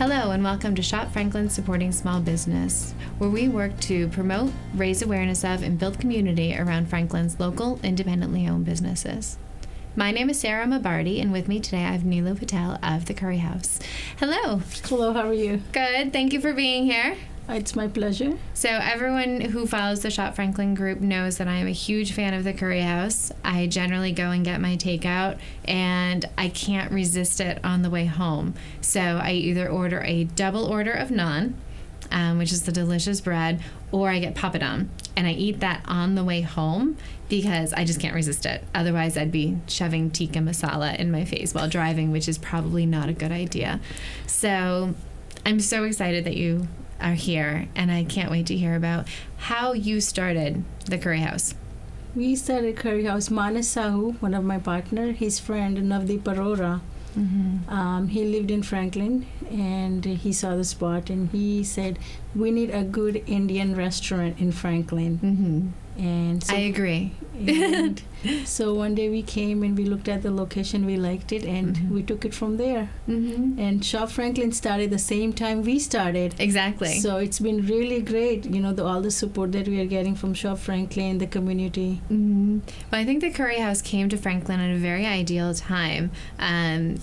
Hello and welcome to Shop Franklin Supporting Small Business, where we work to promote, raise awareness of, and build community around Franklin's local, independently owned businesses. My name is Sarah Mabardi, and with me today I have Nilu Patel of the Curry House. Hello. Hello, how are you? Good. Thank you for being here. It's my pleasure. So everyone who follows the Shop Franklin group knows that I am a huge fan of the Curry House. I generally go and get my takeout, and I can't resist it on the way home. So I either order a double order of naan, which is the delicious bread, or I get papadum, and I eat that on the way home because I just can't resist it. Otherwise, I'd be shoving tikka masala in my face while driving, which is probably not a good idea. So I'm so excited that you are here, and I can't wait to hear about how you started the Curry House. We started Curry House. Manas Sahu, one of my partner, his friend Navdeep Arora, he lived in Franklin, and he saw the spot, and he said, we need a good Indian restaurant in Franklin. And so, I agree. And so one day we came and we looked at the location, we liked it, and we took it from there. And Shop Franklin started the same time we started. Exactly. So it's been really great, all the support that we are getting from Shop Franklin, the community. Well, I think the Curry House came to Franklin at a very ideal time,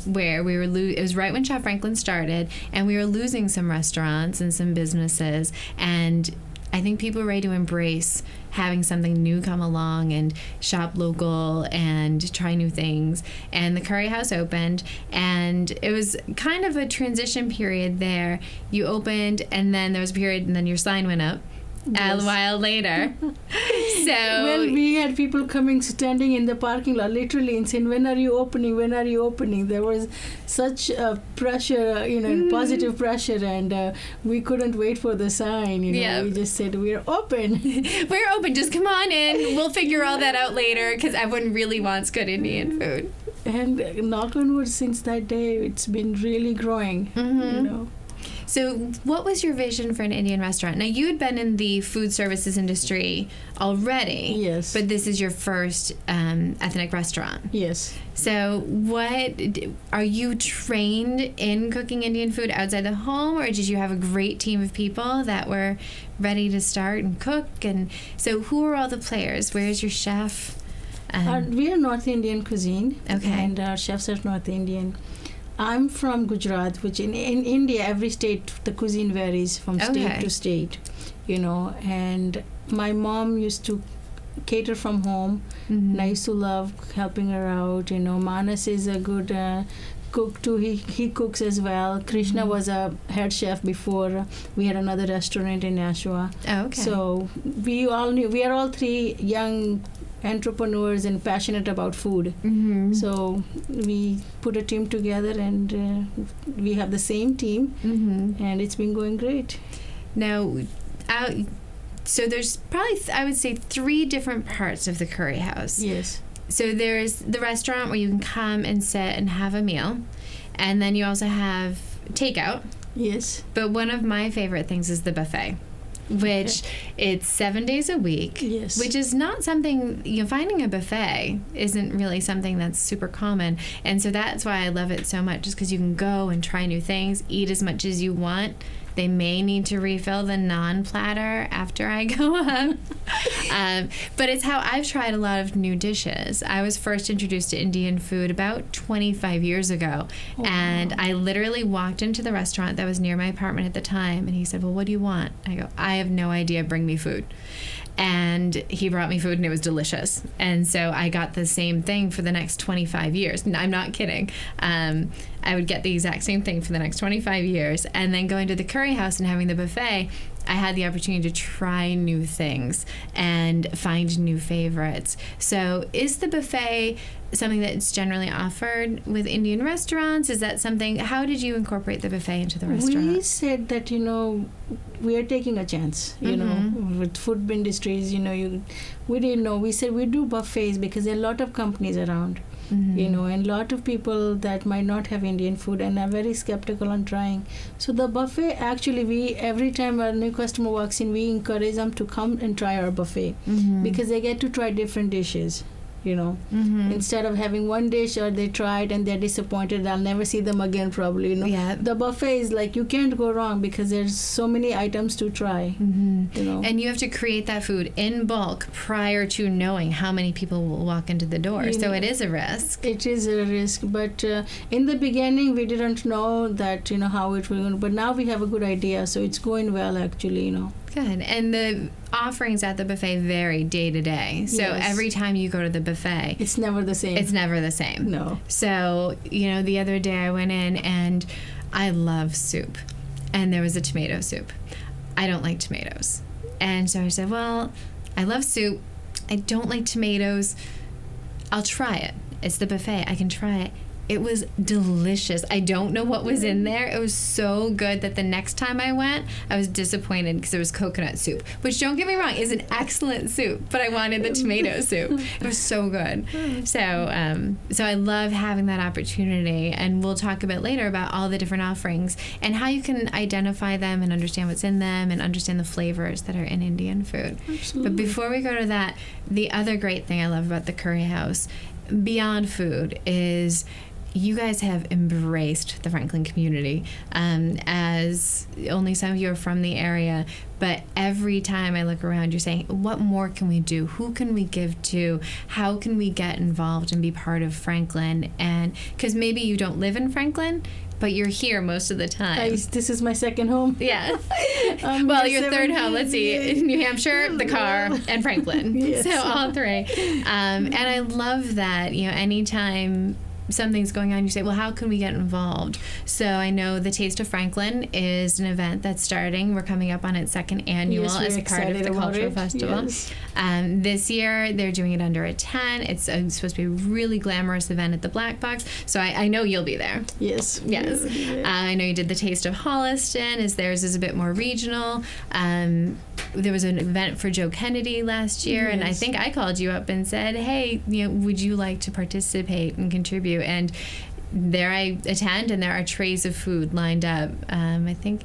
where we were it was right when Shop Franklin started, and we were losing some restaurants and some businesses, and I think people are ready to embrace having something new come along and shop local and try new things. And the Curry House opened, and it was kind of a transition period there. You opened, and then there was a period, and then your sign went up. Yes. A while later. Well, we had people standing in the parking lot, literally, and saying, when are you opening? When are you opening? There was such pressure, positive pressure, and we couldn't wait for the sign. We just said, we're open. We're open. Just come on in. We'll figure all that out later, because everyone really wants good Indian food. And knock on wood, since that day, it's been really growing, So what was your vision for an Indian restaurant? Now, you had been in the food services industry already. Yes. But this is your first ethnic restaurant. Yes. So are you trained in cooking Indian food outside the home, or did you have a great team of people that were ready to start and cook? And so who are all the players? Where's your chef? We are North Indian cuisine. Okay. And our chefs are North Indian. I'm from Gujarat, which in India, every state, the cuisine varies from state to state, and my mom used to cater from home, and I used to love helping her out. Manas is a good cook too. He cooks as well. Krishna was a head chef before we had another restaurant in Nashua. Oh, okay. So we are all three young entrepreneurs and passionate about food. So we put a team together, and we have the same team, and it's been going great. Now, so there's probably, I would say, 3 different parts of the Curry House. Yes. So there's the restaurant where you can come and sit and have a meal, and then you also have takeout. Yes. But one of my favorite things is the buffet, which it's 7 days a week. Yes. Which is not something, finding a buffet isn't really something that's super common. And so that's why I love it so much, just because you can go and try new things, eat as much as you want. They may need to refill the naan platter after I go up. But it's how I've tried a lot of new dishes. I was first introduced to Indian food about 25 years ago. Oh, and wow. I literally walked into the restaurant that was near my apartment at the time, and he said, well, what do you want? I go, I have no idea. Bring me food. And he brought me food, and it was delicious. And so I got the same thing for the next 25 years. I'm not kidding. I would get the exact same thing for the next 25 years. And then going to the Curry House and having the buffet, I had the opportunity to try new things and find new favorites. So is the buffet something that's generally offered with Indian restaurants? Is that something, how did you incorporate the buffet into the restaurant? We said that, we are taking a chance, with food industries, we didn't know. We said we do buffets because there are a lot of companies around. And a lot of people that might not have Indian food and are very skeptical on trying. So the buffet, actually, every time a new customer walks in, we encourage them to come and try our buffet because they get to try different dishes. Instead of having one dish or they try it and they're disappointed, I'll never see them again probably. Yeah. The buffet is like, you can't go wrong because there's so many items to try. And you have to create that food in bulk prior to knowing how many people will walk into the door. So it is a risk. It is a risk, but in the beginning we didn't know that how it will go, but now we have a good idea, so it's going well actually. Good. And the offerings at the buffet vary day to day. So every time you go to the buffet, it's never the same. It's never the same. No. So, the other day I went in and I love soup. And there was a tomato soup. I don't like tomatoes. And so I said, well, I love soup. I don't like tomatoes. I'll try it. It's the buffet. I can try it. It was delicious. I don't know what was in there. It was so good that the next time I went, I was disappointed because it was coconut soup, which, don't get me wrong, is an excellent soup, but I wanted the tomato soup. It was so good. So I love having that opportunity, and we'll talk a bit later about all the different offerings and how you can identify them and understand what's in them and understand the flavors that are in Indian food. Absolutely. But before we go to that, the other great thing I love about the Curry House, beyond food, is you guys have embraced the Franklin community, as only some of you are from the area, but every time I look around, you're saying, what more can we do? Who can we give to? How can we get involved and be part of Franklin? And because maybe you don't live in Franklin, but you're here most of the time. This is my second home. Yeah. Well, your third home, let's see, New Hampshire, the car, and Franklin. Yes. So all three. And I love that, anytime something's going on, you say, well, how can we get involved? So I know the Taste of Franklin is an event that's starting. We're coming up on its second annual as part of the Cultural Festival. Yes. This year, they're doing it under a tent. It's supposed to be a really glamorous event at the Black Box. So I know you'll be there. Yes. Yes. I know you did the Taste of Holliston, as theirs is a bit more regional. There was an event for Joe Kennedy last year, and I think I called you up and said, hey, would you like to participate and contribute? And there I attend, and there are trays of food lined up. I think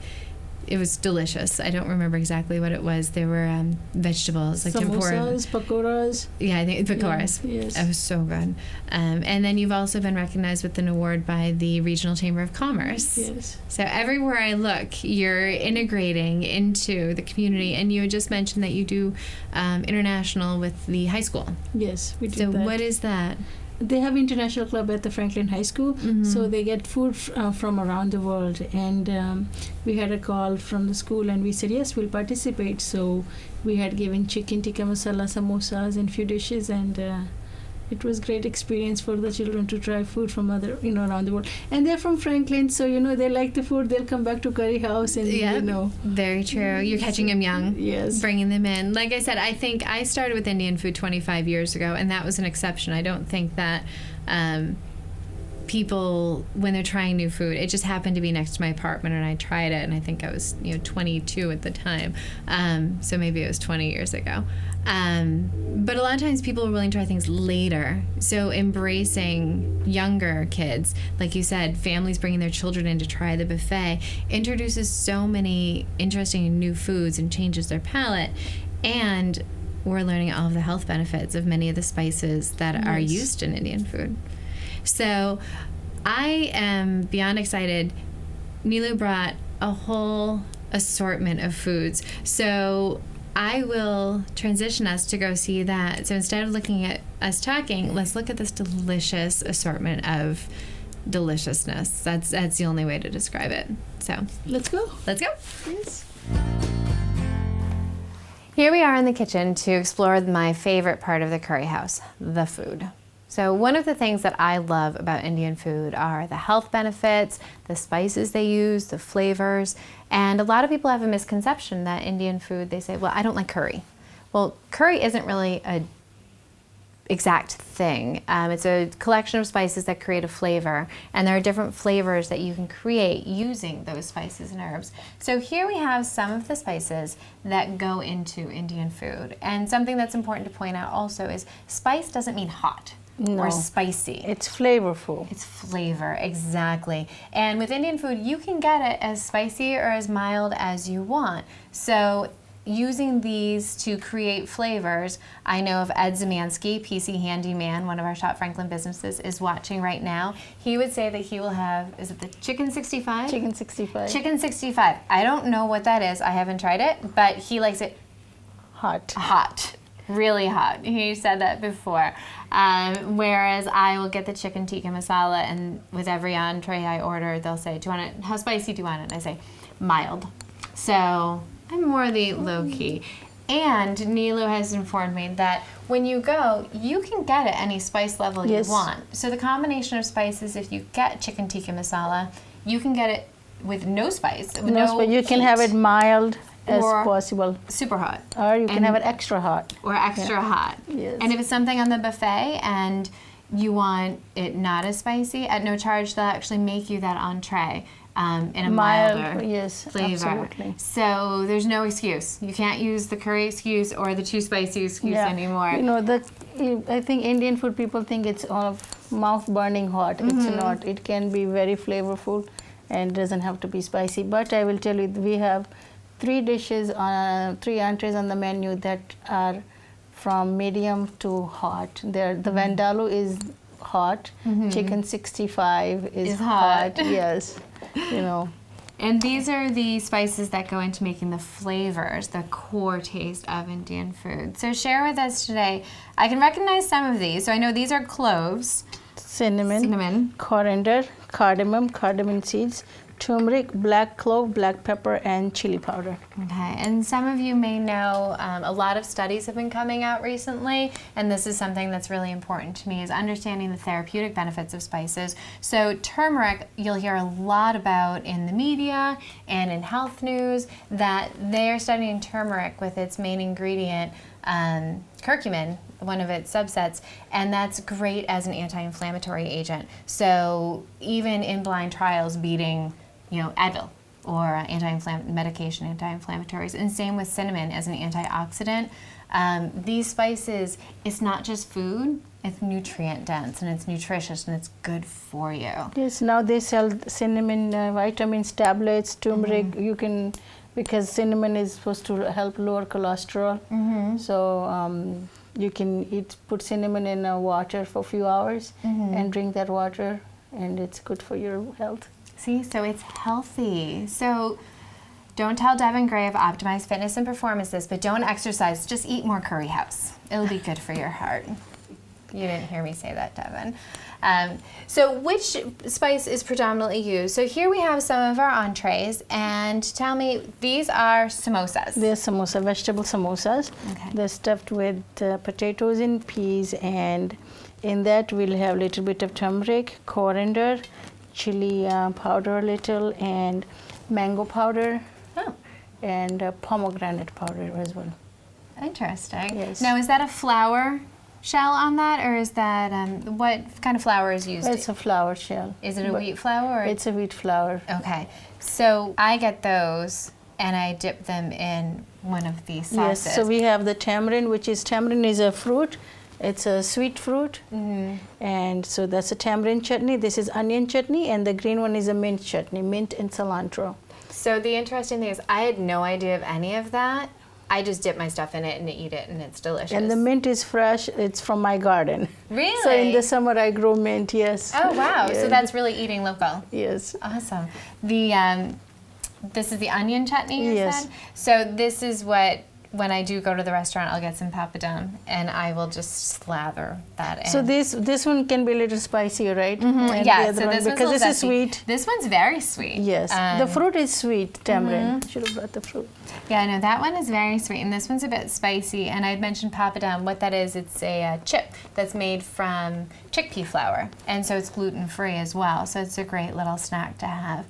it was delicious. I don't remember exactly what it was. There were vegetables, like samosas, pakoras. Yeah, I think pakoras. Yeah, yes. It was so good. And then you've also been recognized with an award by the Regional Chamber of Commerce. Yes. So everywhere I look, you're integrating into the community. And you had just mentioned that you do international with the high school. Yes, we do that. So what is that? They have international club at the Franklin High School, so they get food from around the world. And we had a call from the school, and we said, yes, we'll participate. So we had given chicken tikka masala, samosas, and few dishes, and it was great experience for the children to try food from other, around the world. And they're from Franklin, so, they like the food. They'll come back to Curry House and, Very true. You're catching them young. Yes. Bringing them in. Like I said, I think I started with Indian food 25 years ago, and that was an exception. I don't think that people, when they're trying new food, it just happened to be next to my apartment, and I tried it, and I think I was 22 at the time, so maybe it was 20 years ago. But a lot of times people are willing to try things later, so embracing younger kids, like you said, families bringing their children in to try the buffet, introduces so many interesting new foods and changes their palate, and we're learning all of the health benefits of many of the spices that are used in Indian food. So I am beyond excited. Nilu brought a whole assortment of foods. So I will transition us to go see that. So instead of looking at us talking, let's look at this delicious assortment of deliciousness. That's the only way to describe it. So let's go. Let's go. Yes. Here we are in the kitchen to explore my favorite part of the Curry House, the food. So one of the things that I love about Indian food are the health benefits, the spices they use, the flavors, and a lot of people have a misconception that Indian food, they say, well, I don't like curry. Well, curry isn't really a exact thing. It's a collection of spices that create a flavor, and there are different flavors that you can create using those spices and herbs. So here we have some of the spices that go into Indian food, and something that's important to point out also is spice doesn't mean hot. No, or spicy. It's flavorful. It's flavor, exactly. And with Indian food, you can get it as spicy or as mild as you want. So using these to create flavors. I know of Ed Zemansky, PC Handyman, one of our Shop Franklin businesses, is watching right now. He would say that he will have, is it the chicken 65? Chicken 65. Chicken 65. I don't know what that is. I haven't tried it, but he likes it hot. Hot. Really hot. He said that before. Whereas I will get the chicken tikka masala, and with every entree I order, they'll say, "Do you want it? How spicy do you want it?" And I say, "Mild." So I'm more the low key. And Nilu has informed me that when you go, you can get at any spice level you want. So the combination of spices, if you get chicken tikka masala, you can get it with no spice. With no spice. You can have it mild as possible. Super hot. Or you can have it extra hot. Or extra hot. Yes. And if it's something on the buffet and you want it not as spicy, at no charge, they'll actually make you that entree. In a milder flavor. Absolutely. So there's no excuse. You can't use the curry excuse or the too spicy excuse anymore. You know, I think Indian food, people think it's mouth burning hot. It's not. It can be very flavorful and doesn't have to be spicy. But I will tell you, we have 3 dishes, 3 entrees on the menu that are from medium to hot. The Vindaloo is hot. Chicken 65 is hot. Yes. You know. And these are the spices that go into making the flavors, the core taste of Indian food. So share with us today. I can recognize some of these. So I know these are cloves, cinnamon, coriander, cardamom seeds, turmeric, black clove, black pepper, and chili powder. Okay, and some of you may know a lot of studies have been coming out recently, and this is something that's really important to me, is understanding the therapeutic benefits of spices. So turmeric, you'll hear a lot about in the media and in health news, that they are studying turmeric with its main ingredient, curcumin, one of its subsets, and that's great as an anti-inflammatory agent. So even in blind trials beating Advil or anti-inflammatories, and same with cinnamon as an antioxidant. These spices, it's not just food, it's nutrient dense and it's nutritious and it's good for you. Yes, now they sell cinnamon vitamins, tablets, turmeric. You can, because cinnamon is supposed to help lower cholesterol. So you can put cinnamon in water for a few hours and drink that water, and it's good for your health. See, so it's healthy. So don't tell Devin Gray of Optimized Fitness and Performance this, but don't exercise. Just eat more curry house. It'll be good for your heart. You didn't hear me say that, Devin. So which spice is predominantly used? So here we have some of our entrees, and tell me, these are samosas. They're samosa, vegetable samosas. Okay. They're stuffed with potatoes and peas, and in that we'll have a little bit of turmeric, coriander, chili powder a little, and mango powder, and pomegranate powder as well. Interesting. Yes. Now, is that a flour shell on that, or is that, what kind of flour is used? It's a flour shell. Is it a wheat flour? Or? It's a wheat flour. Okay. So I get those, and I dip them in one of these sauces. Yes, so we have the tamarind, tamarind is a fruit. It's a sweet fruit, and so that's a tamarind chutney. This is onion chutney, and the green one is a mint chutney, mint and cilantro. So the interesting thing is, I had no idea of any of that. I just dip my stuff in it and eat it, and it's delicious. And the mint is fresh. It's from my garden. Really? So in the summer I grow mint, yes. Oh, wow. Yes. So that's really eating local. Yes. Awesome. This is the onion chutney, you said? So this is what, when I do go to the restaurant, I'll get some papadum, and I will just slather that in. So this one can be a little spicier, right? Yeah, so this because this is sweet. This one's very sweet. Yes, the fruit is sweet, tamarind. Should have brought the fruit. Yeah, no, that one is very sweet, and this one's a bit spicy. And I mentioned papadum. What that is, it's a chip that's made from chickpea flour, and so it's gluten-free as well. So it's a great little snack to have.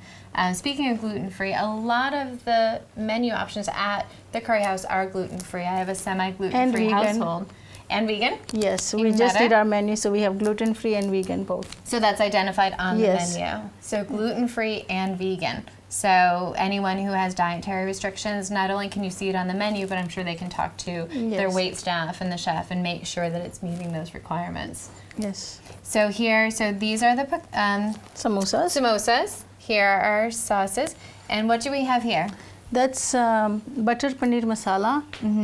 Speaking of gluten-free, a lot of the menu options at the Curry House are gluten-free. I have a semi-gluten-free household. And vegan? Yes, we just did our menu, so we have gluten-free and vegan both. So that's identified on the menu. So gluten-free and vegan. So anyone who has dietary restrictions, not only can you see it on the menu, but I'm sure they can talk to their wait staff and the chef and make sure that it's meeting those requirements. Yes. So these are the samosas. Here are our sauces. And what do we have here? That's butter paneer masala.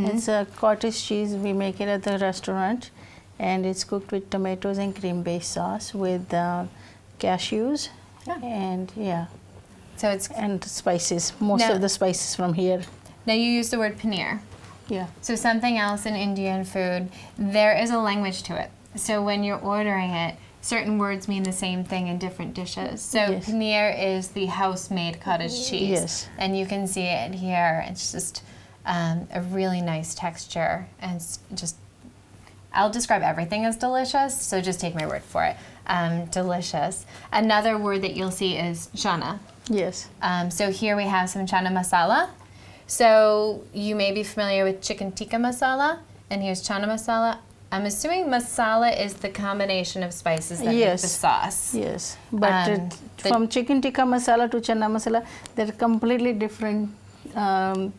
It's a cottage cheese. We make it at the restaurant, and it's cooked with tomatoes and cream-based sauce with cashews, and So it's and spices. Most of the spices from here. Now you use the word paneer. Yeah. So something else in Indian food, there is a language to it. So when you're ordering it, certain words mean the same thing in different dishes. So paneer is the house-made cottage cheese. Yes. And you can see it here. It's just a really nice texture. And it's just, I'll describe everything as delicious, so just take my word for it. Delicious. Another word that you'll see is chana. Yes. So here we have some chana masala. So you may be familiar with chicken tikka masala, and here's chana masala. I'm assuming masala is the combination of spices that make the sauce. Yes, but from chicken tikka masala to chana masala, there are completely different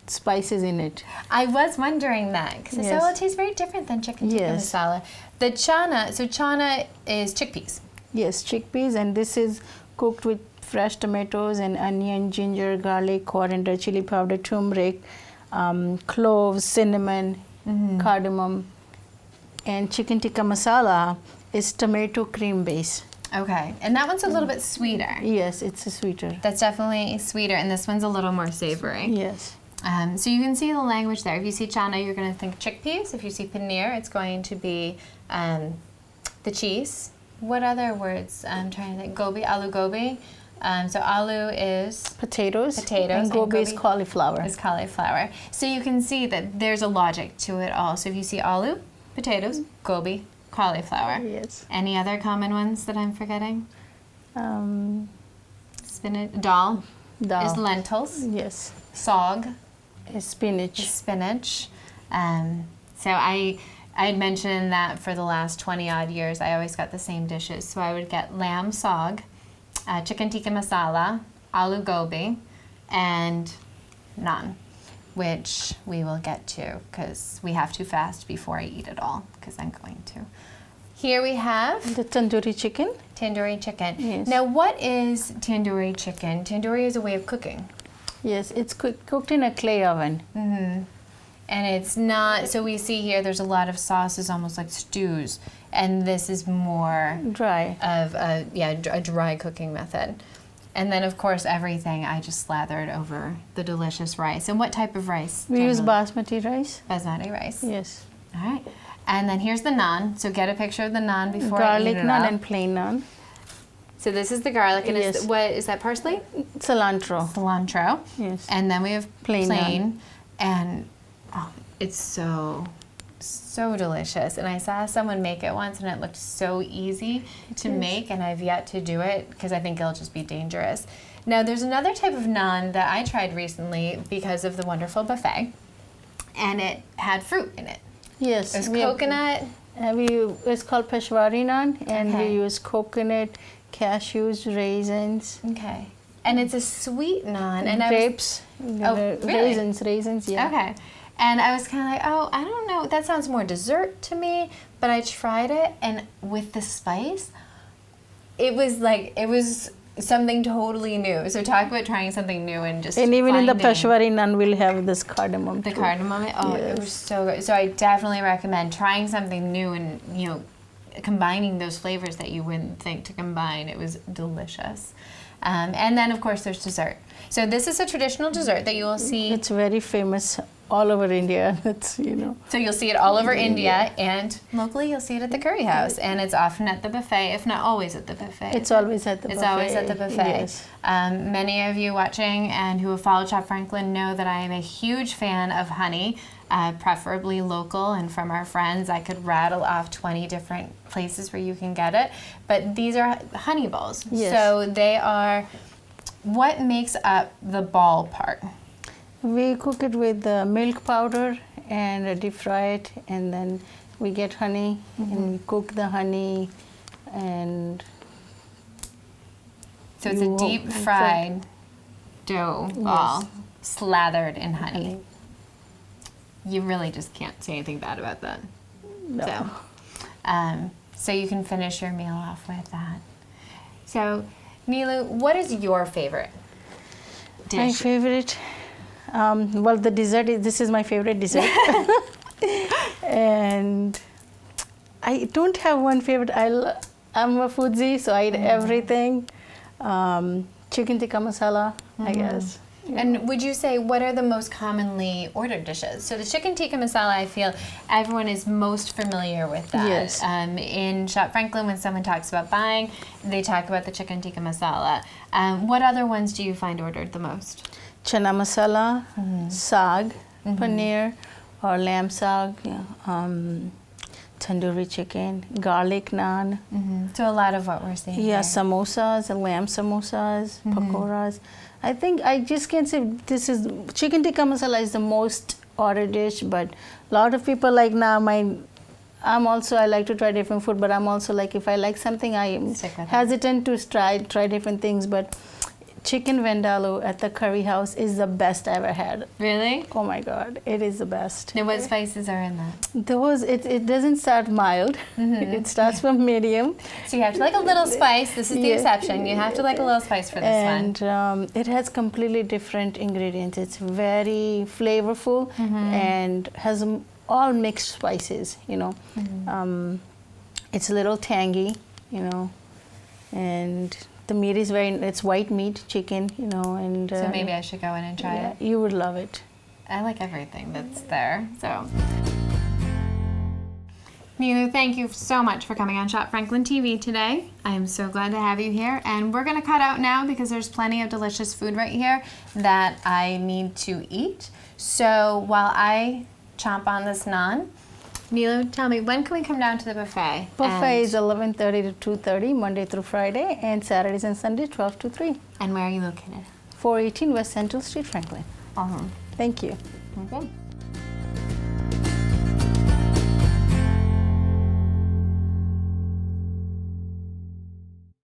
spices in it. I was wondering that, because I said, well, it tastes very different than chicken tikka masala. The chana, so chana is chickpeas. Yes, chickpeas, and this is cooked with fresh tomatoes and onion, ginger, garlic, coriander, chili powder, turmeric, cloves, cinnamon, cardamom. And chicken tikka masala is tomato cream base. Okay, and that one's a little bit sweeter. Yes, it's sweeter. That's definitely sweeter, and this one's a little more savory. Yes. So you can see the language there. If you see chana, you're going to think chickpeas. If you see paneer, it's going to be the cheese. What other words? I'm trying to think. Gobi, aloo gobi. So aloo is potatoes, and gobi is cauliflower. Is cauliflower. So you can see that there's a logic to it all. So if you see aloo, potatoes, gobi, cauliflower. Yes. Any other common ones that I'm forgetting? Spinach. Dal is lentils. Yes. Sog is spinach. So I had mentioned that for the last 20 odd years, I always got the same dishes. So I would get lamb sog, chicken tikka masala, aloo gobi, and naan, which we will get to because we have to fast before I eat it all, because I'm going to. Here we have the tandoori chicken. Tandoori chicken. Yes. Now, what is tandoori chicken? Tandoori is a way of cooking. Yes, it's cooked in a clay oven. And it's not, so we see here there's a lot of sauces, almost like stews, and this is more dry of a dry cooking method. And then, of course, everything I just slathered over the delicious rice. And what type of rice? We use basmati rice. Basmati rice. Yes. All right. And then here's the naan. So get a picture of the naan before garlic I eat it naan up. And plain naan. So this is the garlic, and yes. what is that? Parsley? Cilantro. Yes. And then we have plain naan. And it's so delicious. And I saw someone make it once, and it looked so easy to make, and I've yet to do it because I think it'll just be dangerous. Now, there's another type of naan that I tried recently because of the wonderful buffet, and it had fruit in it. Yes. It was coconut. It's called Peshwari naan, and we use coconut, cashews, raisins. Okay. And it's a sweet naan. And grapes. Really? Raisins, yeah. Okay. And I was kind of like, oh, I don't know. That sounds more dessert to me. But I tried it, and with the spice, it was something totally new. So talk about trying something new and just even in the Peshwari naan, we'll have this cardamom. The cardamom. Oh, yes. It was so good. So I definitely recommend trying something new and, combining those flavors that you wouldn't think to combine. It was delicious. And then, of course, there's dessert. So this is a traditional dessert that you will see. It's very famous all over India. So you'll see it all over India, and locally you'll see it at the curry house. And it's often at the buffet, if not always at the buffet. It's always at the buffet. It's always at the buffet. Yes. Many of you watching and who have followed Shop Franklin know that I am a huge fan of honey, preferably local and from our friends. I could rattle off 20 different places where you can get it. But these are honey balls. Yes. So they are, what makes up the ball part? We cook it with milk powder and deep fry it, and then we get honey and we cook the honey, and so it's a deep fried dough ball slathered in honey. You really just can't say anything bad about that. No. So you can finish your meal off with that. So, Nilu, what is your favorite dish? My favorite, Well, the dessert this is my favorite dessert. And I don't have one favorite. I'm a foodie, so I eat everything. Chicken tikka masala, I guess. And would you say, what are the most commonly ordered dishes? So the chicken tikka masala, I feel everyone is most familiar with that. Yes. In Shop Franklin, when someone talks about buying, they talk about the chicken tikka masala. What other ones do you find ordered the most? Chana masala, saag, paneer, or lamb saag, tandoori chicken, garlic naan. So a lot of what we're seeing. Yeah, here. samosas, lamb samosas, pakoras. I think I just can't say this is chicken tikka masala is the most ordered dish, but a lot of people like now I like to try different food, but I'm also like if I like something I am hesitant to try different things, but chicken vindaloo at the curry house is the best I ever had. Really? Oh my God, it is the best. And what spices are in that? It doesn't start mild. It starts from medium. So you have to like a little spice. This is the exception. You have to like a little spice for this one. And it has completely different ingredients. It's very flavorful and has all mixed spices, you know. It's a little tangy, you know, and the meat is it's white meat, chicken, you know, and... so maybe I should go in and try it? You would love it. I like everything that's there, so... Nilu, thank you so much for coming on Shop Franklin TV today. I am so glad to have you here, and we're going to cut out now because there's plenty of delicious food right here that I need to eat. So while I chomp on this naan, Nilu, tell me, when can we come down to the buffet? Buffet is 11:30 to 2:30, Monday through Friday, and Saturdays and Sundays, 12 to 3. And where are you located? 418 West Central Street, Franklin. Awesome. Thank you. Okay.